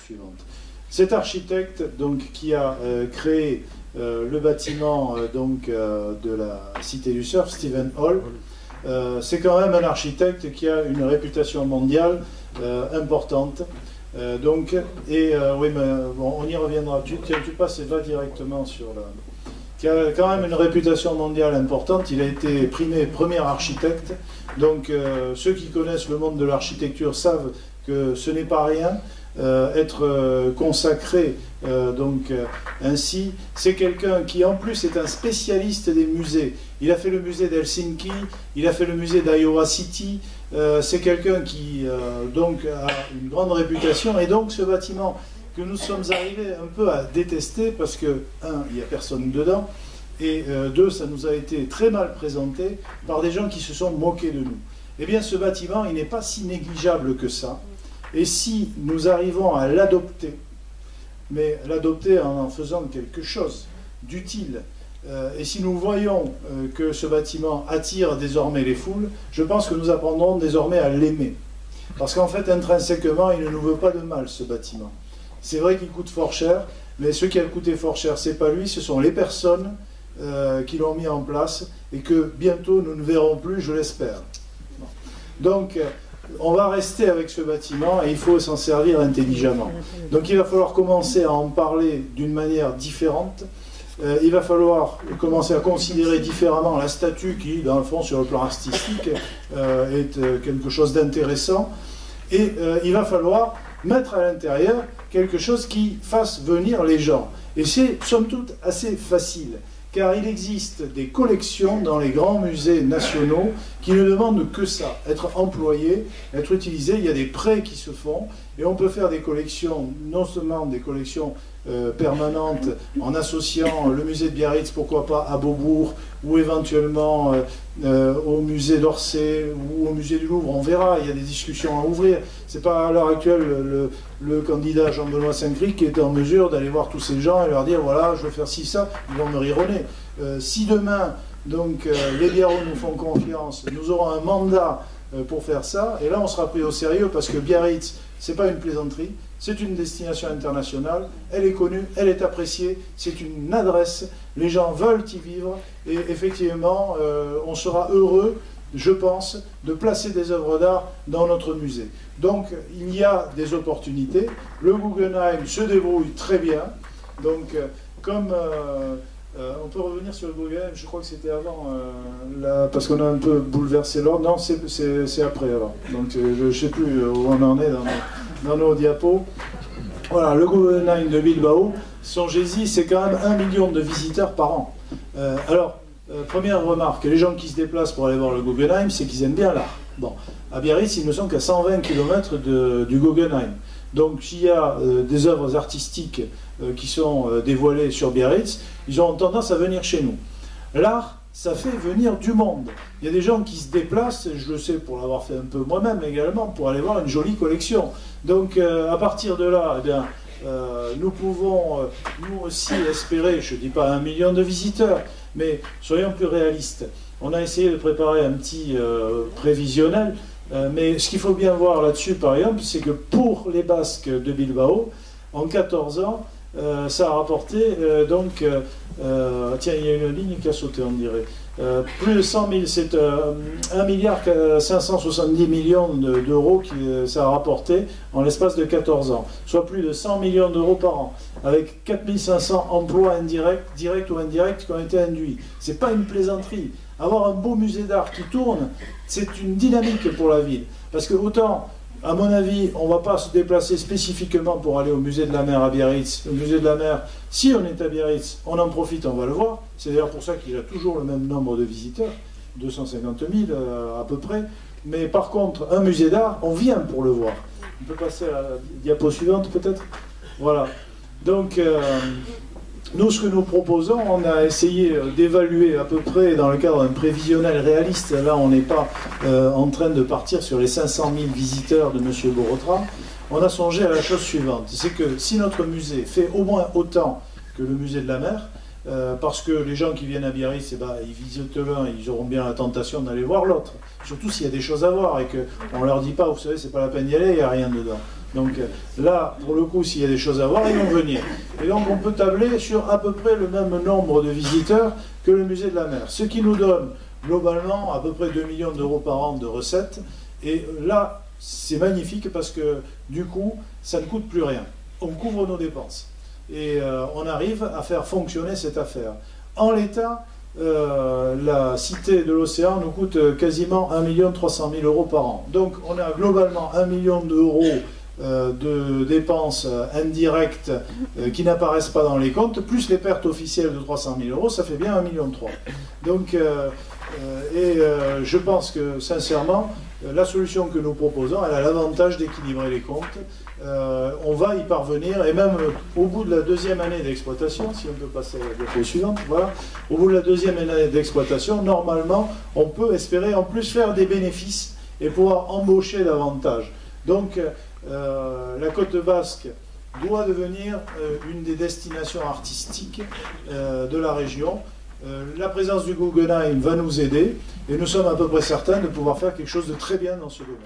Suivante. Cet architecte donc, qui a créé le bâtiment de la Cité du Surf, Stephen Hall, c'est quand même un architecte qui a une réputation mondiale importante. Oui, mais bon, on y reviendra. Tu passes et va directement sur la... Qui a quand même une réputation mondiale importante. Il a été primé premier architecte. Donc ceux qui connaissent le monde de l'architecture savent que ce n'est pas rien. Être consacré ainsi, c'est quelqu'un qui en plus est un spécialiste des musées. Il a fait le musée d'Helsinki, il a fait le musée d'Iowa City, c'est quelqu'un qui donc a une grande réputation, et donc ce bâtiment que nous sommes arrivés un peu à détester parce que, un, il n'y a personne dedans, et deux, ça nous a été très mal présenté par des gens qui se sont moqués de nous. Eh bien ce bâtiment, il n'est pas si négligeable que ça. Et si nous arrivons à l'adopter, mais l'adopter en faisant quelque chose d'utile, et si nous voyons que ce bâtiment attire désormais les foules, je pense que nous apprendrons désormais à l'aimer. Parce qu'en fait, intrinsèquement, il ne nous veut pas de mal, ce bâtiment. C'est vrai qu'il coûte fort cher, mais ce qui a coûté fort cher, ce n'est pas lui, ce sont les personnes qui l'ont mis en place, et que bientôt nous ne verrons plus, je l'espère. Donc, on va rester avec ce bâtiment et il faut s'en servir intelligemment. Donc il va falloir commencer à en parler d'une manière différente. Il va falloir commencer à considérer différemment la statue qui, dans le fond, sur le plan artistique, est quelque chose d'intéressant. Et il va falloir mettre à l'intérieur quelque chose qui fasse venir les gens. Et c'est, somme toute, assez facile. Car il existe des collections dans les grands musées nationaux qui ne demandent que ça, être employés, être utilisés. Il y a des prêts qui se font et on peut faire des collections, non seulement des collections permanentes en associant le musée de Biarritz, pourquoi pas à Beaubourg, ou éventuellement au musée d'Orsay ou au musée du Louvre. On verra, il y a des discussions à ouvrir. C'est pas à l'heure actuelle le candidat Jean-Benoît Saint-Cric qui est en mesure d'aller voir tous ces gens et leur dire voilà, je veux faire ci, ça, ils vont me rire au nez. Si demain, donc, les Biarros nous font confiance, nous aurons un mandat pour faire ça, et là on sera pris au sérieux parce que Biarritz, c'est pas une plaisanterie, c'est une destination internationale, elle est connue, elle est appréciée, c'est une adresse, les gens veulent y vivre, et effectivement, on sera heureux, je pense, de placer des œuvres d'art dans notre musée. Donc, il y a des opportunités, le Guggenheim se débrouille très bien, donc, comme... on peut revenir sur le Guggenheim, je crois que c'était avant, parce qu'on a un peu bouleversé l'ordre. Non, c'est après alors. Donc je ne sais plus où on en est dans nos diapos. Voilà, le Guggenheim de Bilbao, songez-y, c'est quand même 1 million de visiteurs par an. Première remarque, les gens qui se déplacent pour aller voir le Guggenheim, c'est qu'ils aiment bien l'art. Bon, à Biarritz, ils ne sont qu'à 120 km du Guggenheim. Donc s'il y a des œuvres artistiques qui sont dévoilées sur Biarritz, ils ont tendance à venir chez nous. L'art, ça fait venir du monde. Il y a des gens qui se déplacent, je le sais pour l'avoir fait un peu moi-même également, pour aller voir une jolie collection. Donc à partir de là, eh bien, nous pouvons nous aussi espérer, je ne dis pas 1 million de visiteurs, mais soyons plus réalistes. On a essayé de préparer un petit prévisionnel, mais ce qu'il faut bien voir là-dessus, par exemple, c'est que pour les Basques de Bilbao, en 14 ans, ça a rapporté, tiens, il y a une ligne qui a sauté, on dirait. Plus de 100 000, c'est 1 milliard 570 millions d'euros que ça a rapporté en l'espace de 14 ans, soit plus de 100 millions d'euros par an, avec 4500 emplois indirects, directs ou indirects, qui ont été induits. C'est pas une plaisanterie. Avoir un beau musée d'art qui tourne, c'est une dynamique pour la ville. Parce que autant À mon avis, on ne va pas se déplacer spécifiquement pour aller au musée de la mer à Biarritz. Le musée de la mer, si on est à Biarritz, on en profite, on va le voir. C'est d'ailleurs pour ça qu'il a toujours le même nombre de visiteurs, 250 000 à peu près. Mais par contre, un musée d'art, on vient pour le voir. On peut passer à la diapo suivante peut-être. Voilà. Donc, nous, ce que nous proposons, on a essayé d'évaluer à peu près dans le cadre d'un prévisionnel réaliste. Là, on n'est pas en train de partir sur les 500 000 visiteurs de M. Borotra. On a songé à la chose suivante. C'est que si notre musée fait au moins autant que le musée de la mer, parce que les gens qui viennent à Biarritz, eh ben, ils visitent l'un, ils auront bien la tentation d'aller voir l'autre. Surtout s'il y a des choses à voir et qu'on ne leur dit pas, vous savez, c'est pas la peine d'y aller, il n'y a rien dedans. Donc là, pour le coup, s'il y a des choses à voir, ils vont venir. Et donc on peut tabler sur à peu près le même nombre de visiteurs que le musée de la mer. Ce qui nous donne globalement à peu près 2 millions d'euros par an de recettes. Et là, c'est magnifique parce que du coup, ça ne coûte plus rien. On couvre nos dépenses. Et on arrive à faire fonctionner cette affaire. En l'état, la Cité de l'Océan nous coûte quasiment 1 300 000 euros par an. Donc on a globalement 1 million d'euros de dépenses indirectes qui n'apparaissent pas dans les comptes, plus les pertes officielles de 300 000 euros, ça fait bien 1,3 million. Donc, je pense que sincèrement, la solution que nous proposons, elle a l'avantage d'équilibrer les comptes. On va y parvenir, et même au bout de la deuxième année d'exploitation, si on peut passer à la diapo suivante, voilà, au bout de la deuxième année d'exploitation, normalement, on peut espérer en plus faire des bénéfices et pouvoir embaucher davantage. Donc, la Côte Basque doit devenir une des destinations artistiques de la région. La présence du Guggenheim va nous aider et nous sommes à peu près certains de pouvoir faire quelque chose de très bien dans ce domaine.